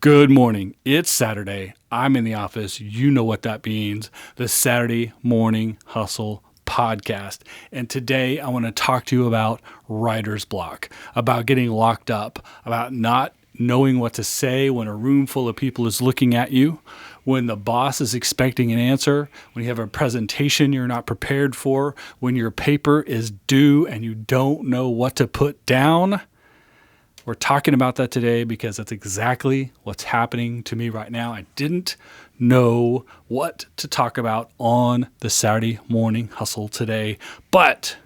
Good morning. It's Saturday. I'm in the office. You know what that means. The Saturday Morning Hustle podcast. And today I want to talk to you about writer's block, about getting locked up, about not knowing what to say when a room full of people is looking at you, when the boss is expecting an answer, when you have a presentation you're not prepared for, when your paper is due and you don't know what to put down. We're talking about that today because that's exactly what's happening to me right now. I didn't know what to talk about on the Saturday Morning Hustle today, but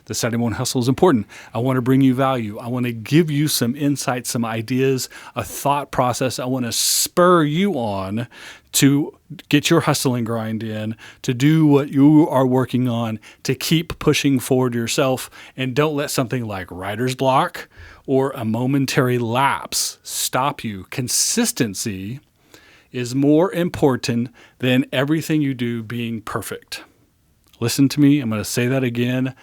the Saturday Morning Hustle is important. I want to bring you value. I want to give you some insights, some ideas, a thought process. I want to spur you on to get your hustle and grind in, to do what you are working on, to keep pushing forward yourself, and don't let something like writer's block or a momentary lapse stop you. Consistency is more important than everything you do being perfect. Listen to me. I'm going to say that again.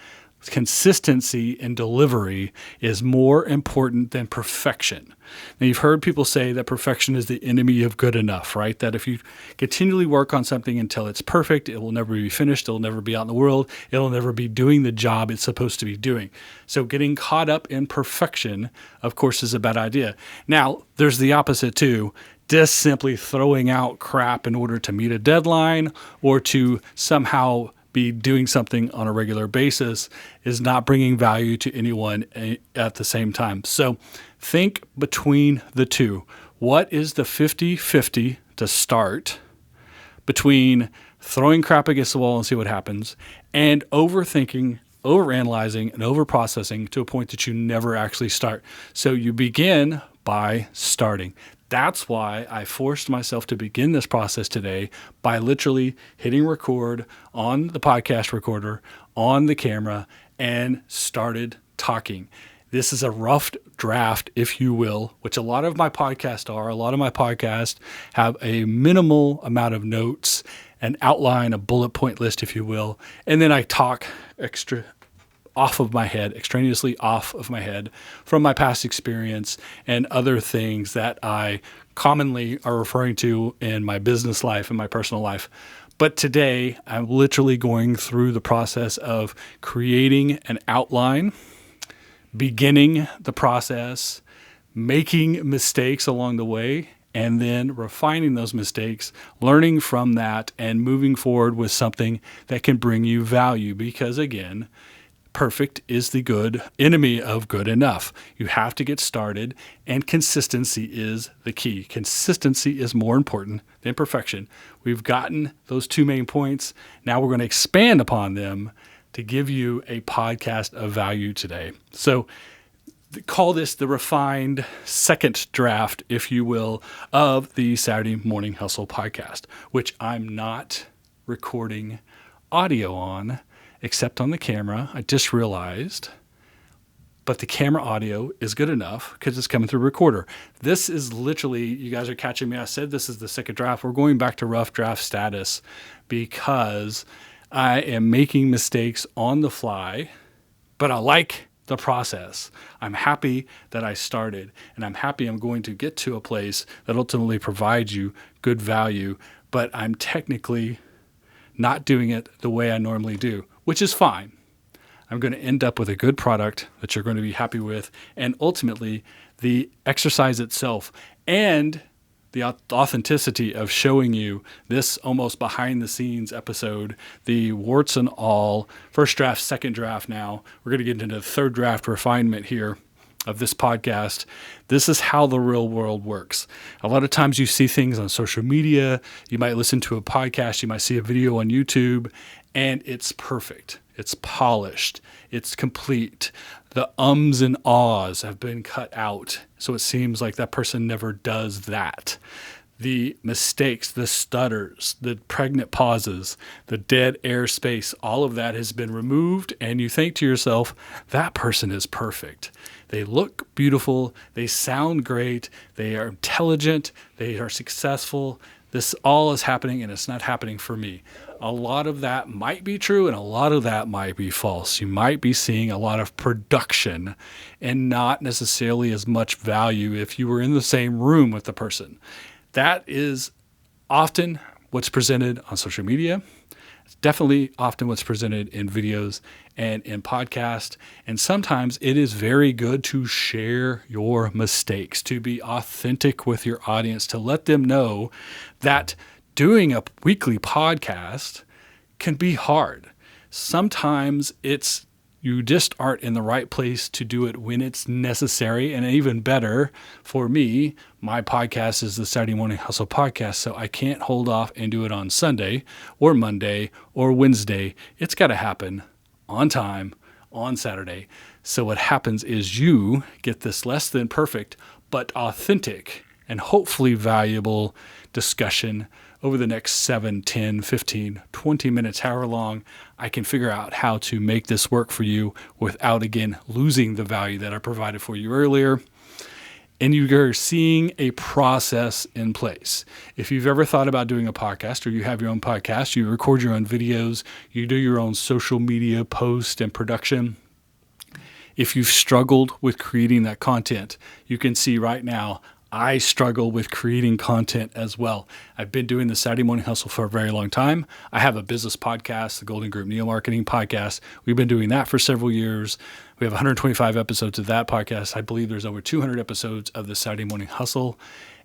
Consistency in delivery is more important than perfection. Now, you've heard people say that perfection is the enemy of good enough, right? That if you continually work on something until it's perfect, it will never be finished. It'll never be out in the world. It'll never be doing the job it's supposed to be doing. So getting caught up in perfection, of course, is a bad idea. Now, there's the opposite too. Just simply throwing out crap in order to meet a deadline or to somehow be doing something on a regular basis is not bringing value to anyone at the same time. So think between the two. What is the 50-50 to start between throwing crap against the wall and see what happens and overthinking, overanalyzing, and overprocessing to a point that you never actually start? So you begin by starting. That's why I forced myself to begin this process today by literally hitting record on the podcast recorder, on the camera, and started talking. This is a rough draft, if you will, which a lot of my podcasts are. A lot of my podcasts have a minimal amount of notes, an outline, a bullet point list, if you will, and then I talk extraneously off of my head from my past experience and other things that I commonly are referring to in my business life and my personal life. But today, I'm literally going through the process of creating an outline, beginning the process, making mistakes along the way, and then refining those mistakes, learning from that, and moving forward with something that can bring you value. Because again, perfect is the good enemy of good enough. You have to get started, and consistency is the key. Consistency is more important than perfection. We've gotten those two main points. Now we're going to expand upon them to give you a podcast of value today. So call this the refined second draft, if you will, of the Saturday Morning Hustle podcast, which I'm not recording audio on, except on the camera. I just realized, but the camera audio is good enough because it's coming through recorder. This is literally, you guys are catching me. I said this is the second draft. We're going back to rough draft status because I am making mistakes on the fly, but I like the process. I'm happy that I started, and I'm happy I'm going to get to a place that ultimately provides you good value, but I'm technically not doing it the way I normally do, which is fine. I'm going to end up with a good product that you're going to be happy with, and ultimately the exercise itself and the authenticity of showing you this almost behind the scenes episode, the warts and all, first draft, second draft now. We're going to get into the third draft refinement here of this podcast. This is how the real world works. A lot of times you see things on social media, you might listen to a podcast, you might see a video on YouTube, and it's perfect. It's polished. It's complete. The ums and ahs have been cut out. So it seems like that person never does that. The mistakes, the stutters, the pregnant pauses, the dead air space, all of that has been removed, and you think to yourself, that person is perfect. They look beautiful. They sound great. They are intelligent. They are successful. This all is happening, and it's not happening for me. A lot of that might be true, and a lot of that might be false. You might be seeing a lot of production and not necessarily as much value if you were in the same room with the person. That is often what's presented on social media. It's definitely often what's presented in videos and in podcasts. And sometimes it is very good to share your mistakes, to be authentic with your audience, to let them know that doing a weekly podcast can be hard. Sometimes you just aren't in the right place to do it when it's necessary. And even better for me, my podcast is the Saturday Morning Hustle podcast, so I can't hold off and do it on Sunday or Monday or Wednesday. It's got to happen on time on Saturday. So what happens is you get this less than perfect, but authentic and hopefully valuable discussion over the next 7, 10, 15, 20 minutes, however long I can figure out how to make this work for you without, again, losing the value that I provided for you earlier. And you're seeing a process in place. If you've ever thought about doing a podcast, or you have your own podcast, you record your own videos, you do your own social media post and production. If you've struggled with creating that content, you can see right now, I struggle with creating content as well. I've been doing the Saturday Morning Hustle for a very long time. I have a business podcast, the Golden Group Neo Marketing Podcast. We've been doing that for several years. We have 125 episodes of that podcast. I believe there's over 200 episodes of the Saturday Morning Hustle.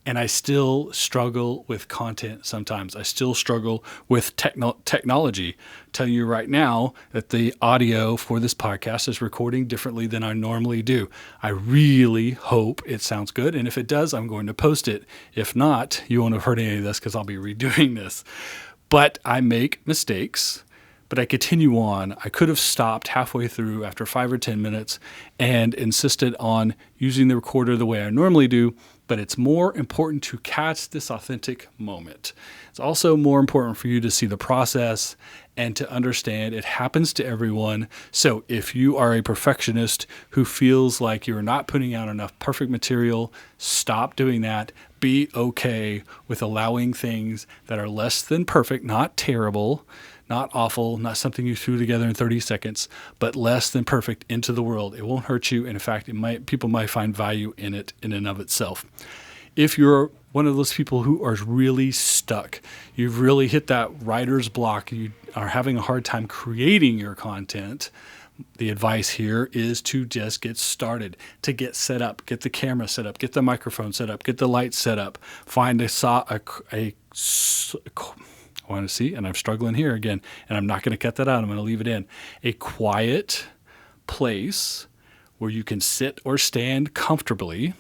And I still struggle with content sometimes. I still struggle with technology. Tell you right now that the audio for this podcast is recording differently than I normally do. I really hope it sounds good. And if it does, I'm going to post it. If not, you won't have heard any of this because I'll be redoing this. But I make mistakes. But I continue on. I could have stopped halfway through after 5 or 10 minutes and insisted on using the recorder the way I normally do. But it's more important to catch this authentic moment. It's also more important for you to see the process and to understand it happens to everyone. So if you are a perfectionist who feels like you're not putting out enough perfect material, stop doing that. Be okay with allowing things that are less than perfect, not terrible, not awful, not something you threw together in 30 seconds, but less than perfect into the world. It won't hurt you. And in fact, people might find value in it in and of itself. If you're one of those people who are really stuck, you've really hit that writer's block, you are having a hard time creating your content, the advice here is to just get started, to get set up, get the camera set up, get the microphone set up, get the lights set up, find I want to see, and I'm struggling here again, and I'm not going to cut that out. I'm going to leave it in. A quiet place where you can sit or stand comfortably,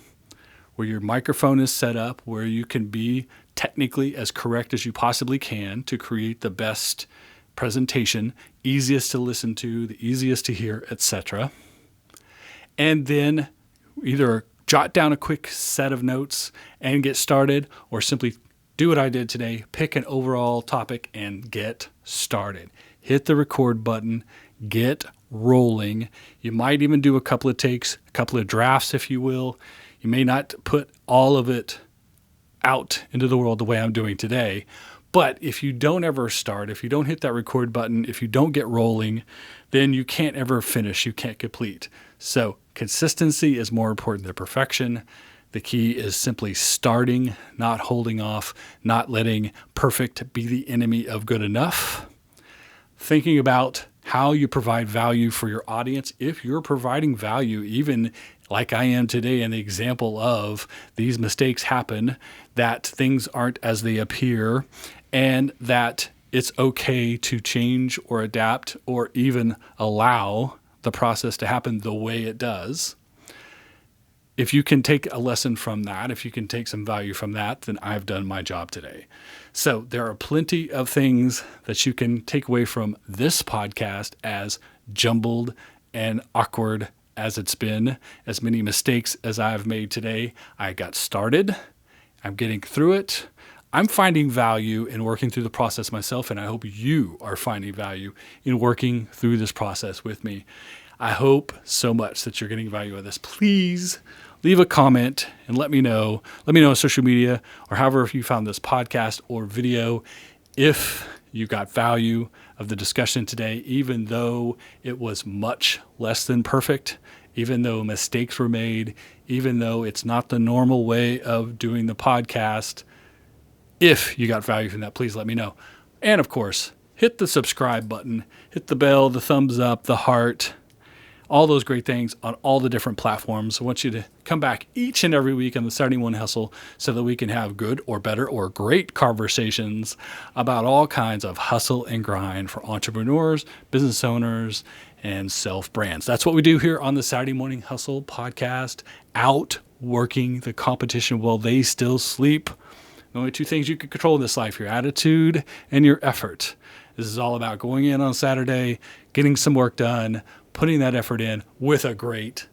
where your microphone is set up, where you can be technically as correct as you possibly can to create the best presentation, easiest to listen to, the easiest to hear, etc. And then either jot down a quick set of notes and get started, or simply do what I did today, pick an overall topic and get started. Hit the record button, get rolling. You might even do a couple of takes, a couple of drafts, if you will. You may not put all of it out into the world the way I'm doing today, but if you don't ever start, if you don't hit that record button, if you don't get rolling, then you can't ever finish, you can't complete. So consistency is more important than perfection. The key is simply starting, not holding off, not letting perfect be the enemy of good enough. Thinking about how you provide value for your audience. If you're providing value, even like I am today in the example of these mistakes happen, that things aren't as they appear, and that it's okay to change or adapt or even allow the process to happen the way it does. If you can take a lesson from that, if you can take some value from that, then I've done my job today. So there are plenty of things that you can take away from this podcast, as jumbled and awkward as it's been, as many mistakes as I've made today. I got started. I'm getting through it. I'm finding value in working through the process myself, and I hope you are finding value in working through this process with me. I hope so much that you're getting value out of this. Please leave a comment and let me know. Let me know on social media or however if you found this podcast or video if you got value of the discussion today, even though it was much less than perfect, even though mistakes were made, even though it's not the normal way of doing the podcast. If you got value from that, please let me know. And of course, hit the subscribe button, hit the bell, the thumbs up, the heart, all those great things on all the different platforms. I want you to come back each and every week on the Saturday Morning Hustle so that we can have good or better or great conversations about all kinds of hustle and grind for entrepreneurs, business owners, and self-brands. That's what we do here on the Saturday Morning Hustle podcast, outworking the competition while they still sleep. The only two things you can control in this life, your attitude and your effort. This is all about going in on Saturday, getting some work done, putting that effort in with a great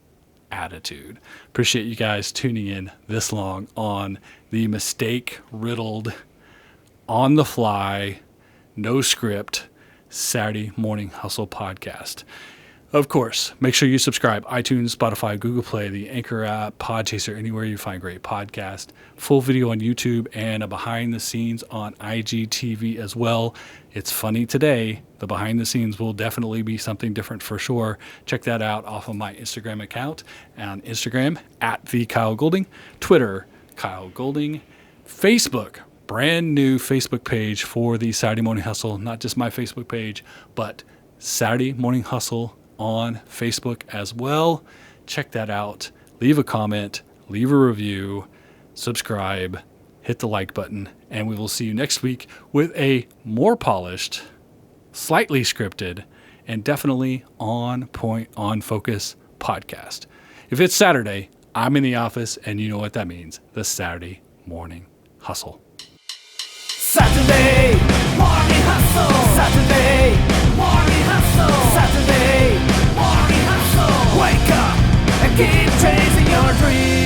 attitude. Appreciate you guys tuning in this long on the mistake-riddled, on-the-fly, no script, Saturday Morning Hustle podcast. Of course, make sure you subscribe. iTunes, Spotify, Google Play, the Anchor app, Podchaser, anywhere you find great podcast. Full video on YouTube and a behind the scenes on IGTV as well. It's funny today. The behind the scenes will definitely be something different for sure. Check that out off of my Instagram account. On Instagram, @TheKyleGoulding. Twitter, Kyle Goulding. Facebook, brand new Facebook page for the Saturday Morning Hustle. Not just my Facebook page, but Saturday Morning Hustle on Facebook as well. Check that out. Leave a comment, leave a review, subscribe, hit the like button, and we will see you next week with a more polished, slightly scripted, and definitely on point, on focus podcast. If it's Saturday, I'm in the office, and you know what that means. The Saturday Morning Hustle. Saturday Morning Hustle. Saturday Morning Hustle. Saturday Morning Hustle. Wake up and keep chasing your dreams.